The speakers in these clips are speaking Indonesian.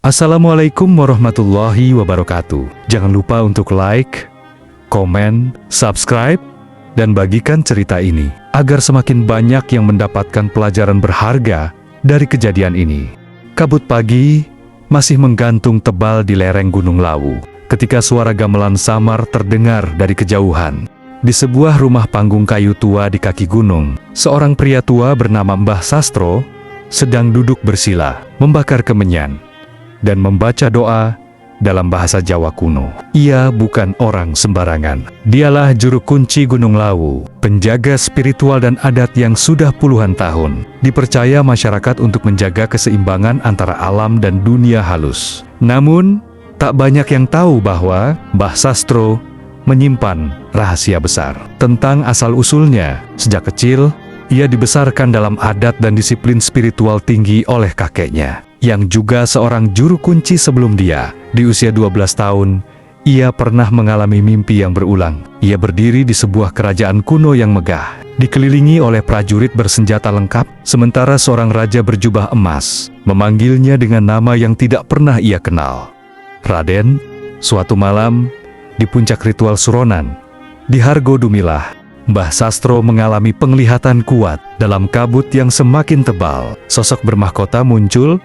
Assalamualaikum warahmatullahi wabarakatuh. Jangan lupa untuk like, komen, subscribe, dan bagikan cerita ini agar semakin banyak yang mendapatkan pelajaran berharga dari kejadian ini. Kabut pagi masih menggantung tebal di lereng Gunung Lawu ketika suara gamelan samar terdengar dari kejauhan. Di sebuah rumah panggung kayu tua di kaki gunung, seorang pria tua bernama Mbah Sastro sedang duduk bersila, membakar kemenyan, dan membaca doa dalam bahasa Jawa kuno. Ia bukan orang sembarangan. Dialah juru kunci Gunung Lawu, penjaga spiritual dan adat yang sudah puluhan tahun dipercaya masyarakat untuk menjaga keseimbangan antara alam dan dunia halus. Namun, tak banyak yang tahu bahwa Mbah Sastro menyimpan rahasia besar tentang asal-usulnya. Sejak kecil, ia dibesarkan dalam adat dan disiplin spiritual tinggi oleh kakeknya, yang juga seorang juru kunci sebelum dia. Di usia 12 tahun, ia pernah mengalami mimpi yang berulang. Ia berdiri di sebuah kerajaan kuno yang megah, dikelilingi oleh prajurit bersenjata lengkap, sementara seorang raja berjubah emas memanggilnya dengan nama yang tidak pernah ia kenal. Raden. Suatu malam, di puncak ritual Suronan, di Hargo Dumilah, Mbah Sastro mengalami penglihatan kuat. Dalam kabut yang semakin tebal, sosok bermahkota muncul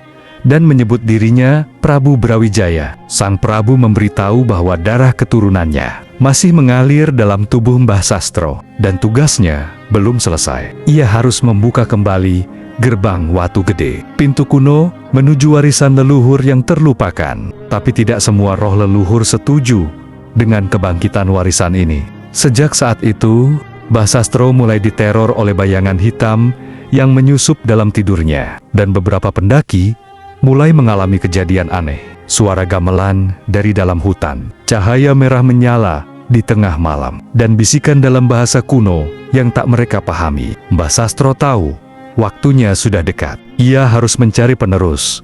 dan menyebut dirinya Prabu Brawijaya. Sang Prabu memberitahu bahwa darah keturunannya masih mengalir dalam tubuh Mbah Sastro, dan tugasnya belum selesai. Ia harus membuka kembali gerbang Watu Gede, pintu kuno menuju warisan leluhur yang terlupakan. Tapi tidak semua roh leluhur setuju dengan kebangkitan warisan ini. Sejak saat itu, Mbah Sastro mulai diteror oleh bayangan hitam yang menyusup dalam tidurnya, dan beberapa pendaki mulai mengalami kejadian aneh. Suara gamelan dari dalam hutan, cahaya merah menyala di tengah malam, dan bisikan dalam bahasa kuno yang tak mereka pahami. Mbah Sastro tahu waktunya sudah dekat. Ia harus mencari penerus,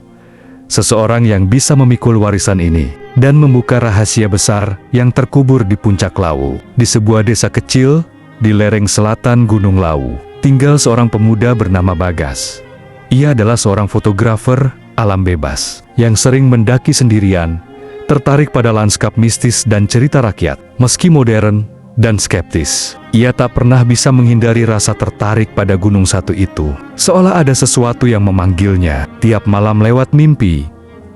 seseorang yang bisa memikul warisan ini dan membuka rahasia besar yang terkubur di puncak Lawu. Di sebuah desa kecil di lereng selatan Gunung Lawu, tinggal seorang pemuda bernama Bagas. Ia adalah seorang fotografer alam bebas yang sering mendaki sendirian, tertarik pada lanskap mistis dan cerita rakyat. Meski modern dan skeptis, ia tak pernah bisa menghindari rasa tertarik pada gunung satu itu. Seolah ada sesuatu yang memanggilnya tiap malam lewat mimpi,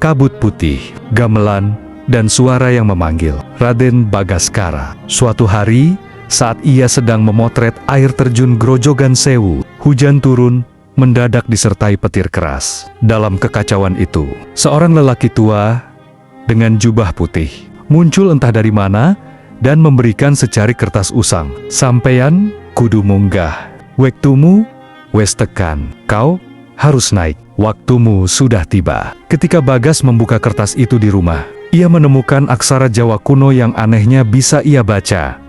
kabut putih, gamelan, dan suara yang memanggil Raden Bagaskara. Suatu hari, saat ia sedang memotret air terjun Grojogan Sewu, hujan turun mendadak disertai petir keras. Dalam kekacauan itu, seorang lelaki tua dengan jubah putih muncul entah dari mana dan memberikan secari kertas usang. "Sampeyan kudu munggah, wektumu wes tekan, kau harus naik, waktumu sudah tiba." Ketika Bagas membuka kertas itu di rumah, ia menemukan aksara Jawa kuno yang anehnya bisa ia baca.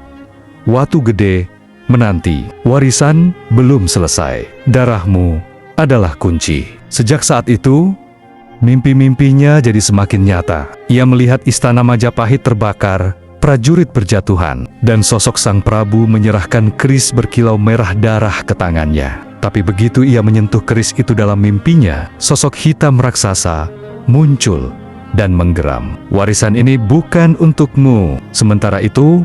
"Watu Gede menanti, warisan belum selesai, darahmu adalah kunci." Sejak saat itu, mimpi-mimpinya jadi semakin nyata. Ia melihat istana Majapahit terbakar, prajurit berjatuhan, dan sosok sang Prabu menyerahkan keris berkilau merah darah ke tangannya. Tapi begitu ia menyentuh keris itu dalam mimpinya, sosok hitam raksasa muncul dan menggeram. "Warisan ini bukan untukmu." Sementara itu,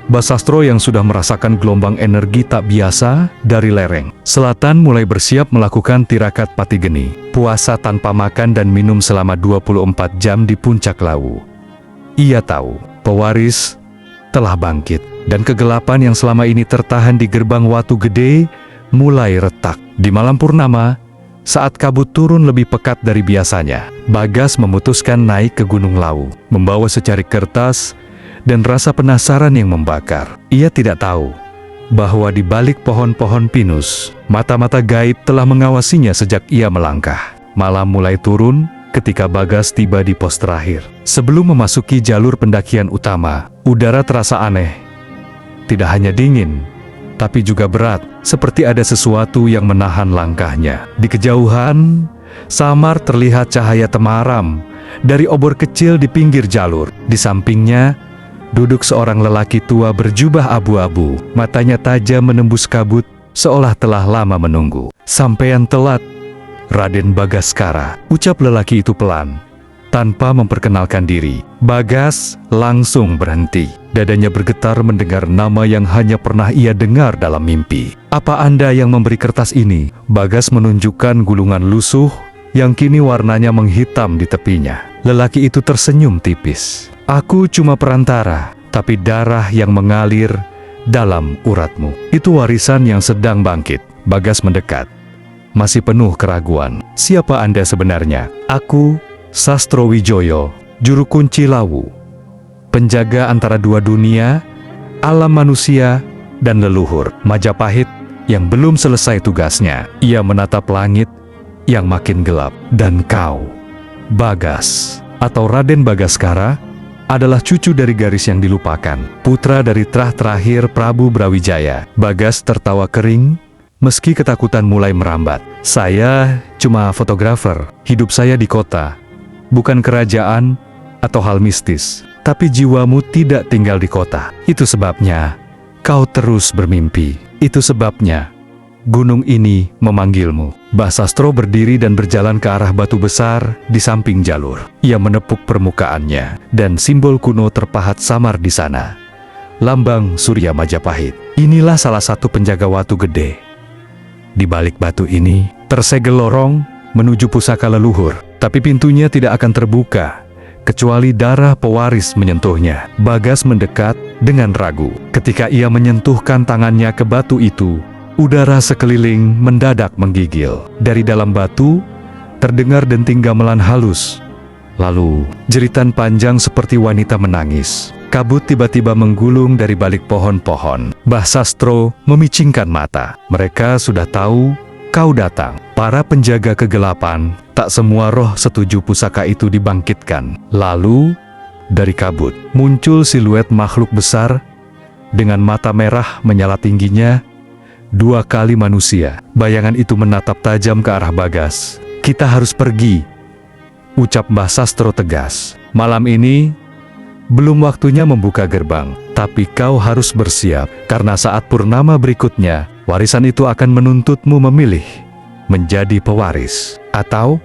Mbah Sastro yang sudah merasakan gelombang energi tak biasa dari lereng selatan mulai bersiap melakukan tirakat pati geni, puasa tanpa makan dan minum selama 24 jam di puncak Lawu. Ia tahu pewaris telah bangkit, dan kegelapan yang selama ini tertahan di gerbang Watu Gede mulai retak. Di malam purnama, saat kabut turun lebih pekat dari biasanya, Bagas memutuskan naik ke Gunung Lawu, membawa secari kertas dan rasa penasaran yang membakar. Ia tidak tahu bahwa di balik pohon-pohon pinus, mata-mata gaib telah mengawasinya sejak ia melangkah. Malam mulai turun ketika Bagas tiba di pos terakhir. Sebelum memasuki jalur pendakian utama, udara terasa aneh. Tidak hanya dingin, tapi juga berat, seperti ada sesuatu yang menahan langkahnya. Di kejauhan, samar terlihat cahaya temaram dari obor kecil di pinggir jalur. Di sampingnya, duduk seorang lelaki tua berjubah abu-abu, matanya tajam menembus kabut, seolah telah lama menunggu. "Sampeyan telat, Raden Bagaskara," ucap lelaki itu pelan. tanpa memperkenalkan diri. Bagas langsung berhenti. Dadanya bergetar mendengar nama yang hanya pernah ia dengar dalam mimpi. "Apa Anda yang memberi kertas ini?" Bagas menunjukkan gulungan lusuh yang kini warnanya menghitam di tepinya. Lelaki itu tersenyum tipis. "Aku cuma perantara, tapi darah yang mengalir dalam uratmu itu warisan yang sedang bangkit." Bagas mendekat, masih penuh keraguan. "Siapa Anda sebenarnya?" "Aku Sastro Wijoyo, juru kunci Lawu, penjaga antara dua dunia, alam manusia dan leluhur." Majapahit yang belum selesai tugasnya, ia menatap langit yang makin gelap. "Dan kau, Bagas atau Raden Bagaskara, adalah cucu dari garis yang dilupakan, putra dari trah terakhir Prabu Brawijaya." Bagas tertawa kering, meski ketakutan mulai merambat. "Saya cuma fotografer. Hidup saya di kota, bukan kerajaan atau hal mistis. Tapi jiwamu tidak tinggal di kota. Itu sebabnya kau terus bermimpi. Itu sebabnya gunung ini memanggilmu." Mbah Sastro berdiri dan berjalan ke arah batu besar di samping jalur. Ia menepuk permukaannya, dan simbol kuno terpahat samar di sana. Lambang Surya Majapahit. Inilah salah satu penjaga watu gede. Di balik batu ini tersegel lorong menuju pusaka leluhur, tapi pintunya tidak akan terbuka kecuali darah pewaris menyentuhnya. Bagas mendekat dengan ragu. Ketika ia menyentuhkan tangannya ke batu itu, udara sekeliling mendadak menggigil. Dari dalam batu terdengar denting gamelan halus, lalu jeritan panjang seperti wanita menangis. Kabut tiba-tiba menggulung dari balik pohon-pohon. Mbah Sastro memicingkan mata. "Mereka sudah tahu kau datang. Para penjaga kegelapan, tak semua roh setuju pusaka itu dibangkitkan." Lalu dari kabut muncul siluet makhluk besar dengan mata merah menyala tingginya, 2 kali manusia. Bayangan itu menatap tajam ke arah Bagas. "Kita harus pergi," ucap Mbah Sastro tegas. "Malam ini belum waktunya membuka gerbang, tapi kau harus bersiap, karena saat purnama berikutnya, warisan itu akan menuntutmu memilih menjadi pewaris atau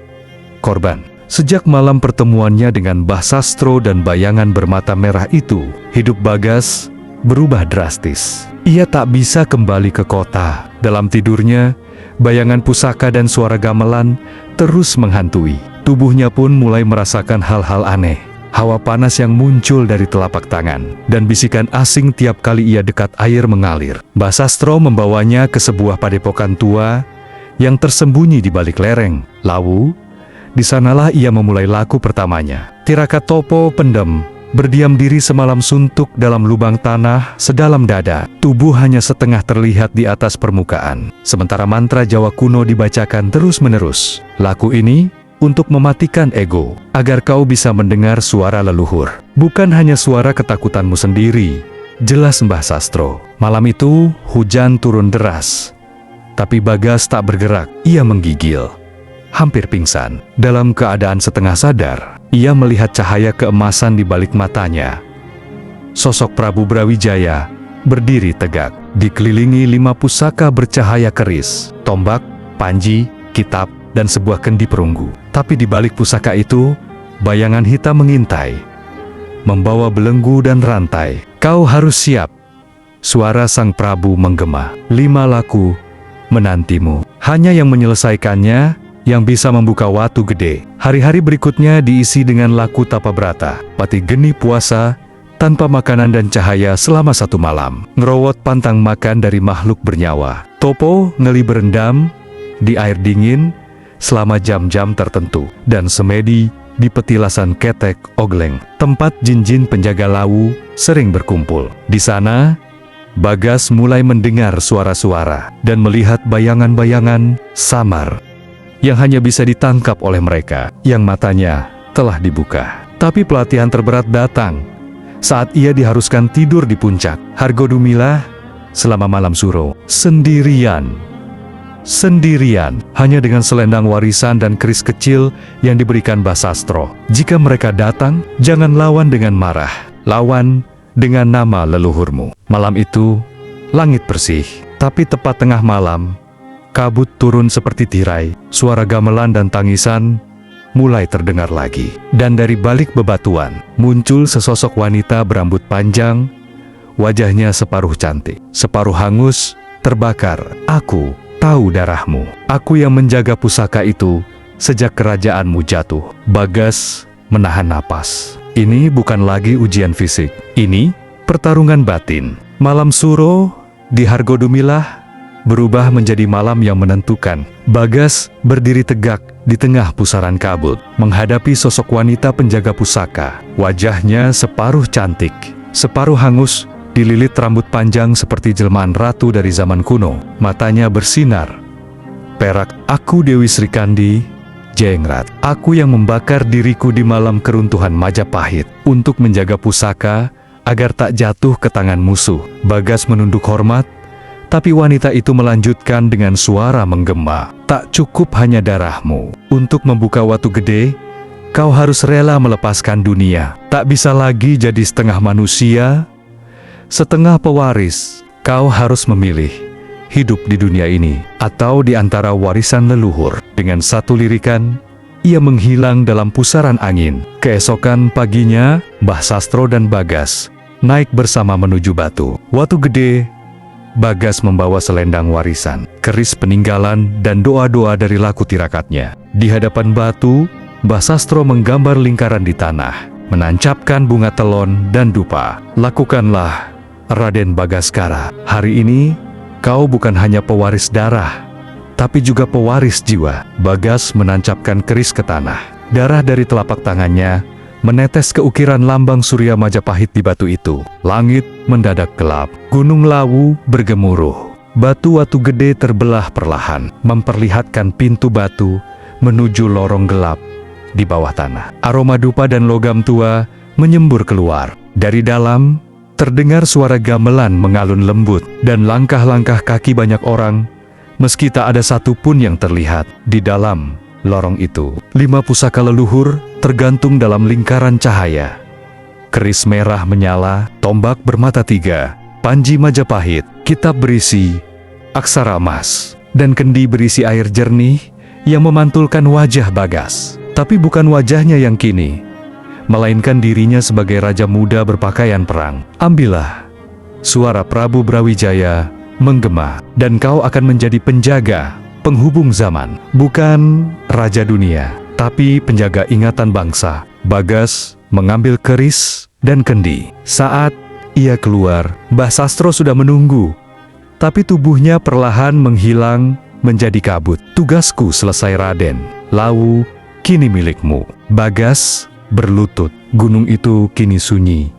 korban." Sejak malam pertemuannya dengan Mbah Sastro dan bayangan bermata merah itu, hidup Bagas berubah drastis. Ia tak bisa kembali ke kota. Dalam tidurnya, bayangan pusaka dan suara gamelan terus menghantui. Tubuhnya pun mulai merasakan hal-hal aneh. Hawa panas yang muncul dari telapak tangan, dan bisikan asing tiap kali ia dekat air mengalir. Mbah Sastro membawanya ke sebuah padepokan tua yang tersembunyi di balik lereng Lawu. Di sanalah ia memulai laku pertamanya. Tirakat Topo Pendem berdiam diri semalam suntuk dalam lubang tanah sedalam dada. Tubuh hanya setengah terlihat di atas permukaan. Sementara mantra Jawa kuno dibacakan terus-menerus. Laku ini untuk mematikan ego, agar kau bisa mendengar suara leluhur. Bukan hanya suara ketakutanmu sendiri, jelas Mbah Sastro. Malam itu, hujan turun deras. Tapi Bagas tak bergerak, ia menggigil. Hampir pingsan. Dalam keadaan setengah sadar, ia melihat cahaya keemasan di balik matanya. Sosok Prabu Brawijaya berdiri tegak, dikelilingi 5 pusaka bercahaya keris, tombak, panji, kitab, dan sebuah kendi perunggu. Tapi di balik pusaka itu, bayangan hitam mengintai, membawa belenggu dan rantai. "Kau harus siap," suara sang Prabu menggema. 5 laku menantimu. Hanya yang menyelesaikannya yang bisa membuka watu gede. Hari-hari berikutnya diisi dengan laku tapabrata, pati geni puasa, tanpa makanan dan cahaya selama 1 malam. Ngerowot pantang makan dari makhluk bernyawa. Topo ngeli berendam di air dingin selama jam-jam tertentu, dan semedi di petilasan ketek Ogleng, tempat jin-jin penjaga Lawu sering berkumpul. Di sana, Bagas mulai mendengar suara-suara dan melihat bayangan-bayangan samar yang hanya bisa ditangkap oleh mereka yang matanya telah dibuka. Tapi pelatihan terberat datang saat ia diharuskan tidur di puncak Hargodumilah selama malam suro, sendirian, hanya dengan selendang warisan dan keris kecil yang diberikan Mbah Sastro. "Jika mereka datang, jangan lawan dengan marah, lawan dengan nama leluhurmu." Malam itu, langit bersih, tapi tepat tengah malam, kabut turun seperti tirai. Suara gamelan dan tangisan mulai terdengar lagi. Dan dari balik bebatuan, muncul sesosok wanita berambut panjang, wajahnya separuh cantik, separuh hangus, terbakar. Aku tahu darahmu. Aku yang menjaga pusaka itu sejak kerajaanmu jatuh. Bagas menahan napas. Ini bukan lagi ujian fisik. Ini pertarungan batin. Malam Suro di Hargodumilah berubah menjadi malam yang menentukan. Bagas berdiri tegak di tengah pusaran kabut, menghadapi sosok wanita penjaga pusaka. Wajahnya separuh cantik, separuh hangus, dililit rambut panjang seperti jelmaan ratu dari zaman kuno. Matanya bersinar perak. Aku Dewi Srikandi Jengrat. Aku yang membakar diriku di malam keruntuhan Majapahit untuk menjaga pusaka agar tak jatuh ke tangan musuh. Bagas menunduk hormat, tapi wanita itu melanjutkan dengan suara menggema. Tak cukup hanya darahmu. Untuk membuka Watu Gede, kau harus rela melepaskan dunia. Tak bisa lagi jadi setengah manusia, setengah pewaris. Kau harus memilih hidup di dunia ini atau di antara warisan leluhur. Dengan satu lirikan, ia menghilang dalam pusaran angin. Keesokan paginya, Mbah Sastro dan Bagas naik bersama menuju batu Watu Gede. Bagas membawa selendang warisan, keris peninggalan, dan doa-doa dari laku tirakatnya. Di hadapan batu, Mbah Sastro menggambar lingkaran di tanah, menancapkan bunga telon dan dupa. Lakukanlah, Raden Bagaskara. Hari ini, kau bukan hanya pewaris darah, tapi juga pewaris jiwa. Bagas menancapkan keris ke tanah. Darah dari telapak tangannya menetes ke ukiran lambang Surya Majapahit di batu itu. Langit mendadak gelap. Gunung Lawu bergemuruh. Batu Watu Gede terbelah perlahan, memperlihatkan pintu batu menuju lorong gelap di bawah tanah. Aroma dupa dan logam tua menyembur keluar. Dari dalam, terdengar suara gamelan mengalun lembut dan langkah-langkah kaki banyak orang, meski tak ada satupun yang terlihat. Di dalam lorong itu, 5 pusaka leluhur tergantung dalam lingkaran cahaya. Keris merah menyala, tombak bermata 3, panji Majapahit, kitab berisi aksara emas, dan kendi berisi air jernih yang memantulkan wajah Bagas. Tapi bukan wajahnya yang kini, melainkan dirinya sebagai raja muda berpakaian perang. Ambillah, suara Prabu Brawijaya menggema, dan kau akan menjadi penjaga, penghubung zaman. Bukan raja dunia, tapi penjaga ingatan bangsa. Bagas mengambil keris dan kendi. Saat ia keluar, Mbah Sastro sudah menunggu, tapi tubuhnya perlahan menghilang menjadi kabut. Tugasku selesai, Raden. Lawu kini milikmu. Bagas berlutut. Gunung itu kini sunyi,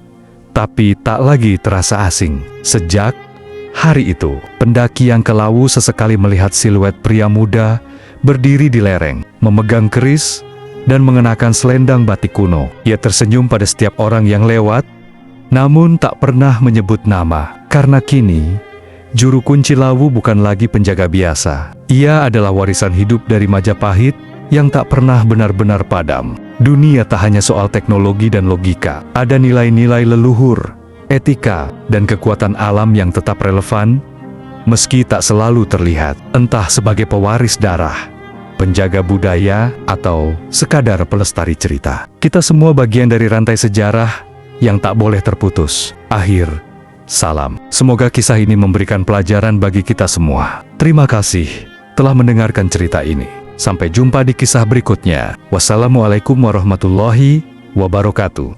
tapi tak lagi terasa asing. Sejak hari itu, pendaki yang ke Lawu sesekali melihat siluet pria muda berdiri di lereng, memegang keris dan mengenakan selendang batik kuno. Ia tersenyum pada setiap orang yang lewat, namun tak pernah menyebut nama, karena kini juru kunci Lawu bukan lagi penjaga biasa. Ia adalah warisan hidup dari Majapahit yang tak pernah benar-benar padam. Dunia tak hanya soal teknologi dan logika. Ada nilai-nilai leluhur, etika, dan kekuatan alam yang tetap relevan, meski tak selalu terlihat. Entah sebagai pewaris darah, penjaga budaya, atau sekadar pelestari cerita. Kita semua bagian dari rantai sejarah yang tak boleh terputus. Akhir salam. Semoga kisah ini memberikan pelajaran bagi kita semua. Terima kasih telah mendengarkan cerita ini. Sampai jumpa di kisah berikutnya. Wassalamualaikum warahmatullahi wabarakatuh.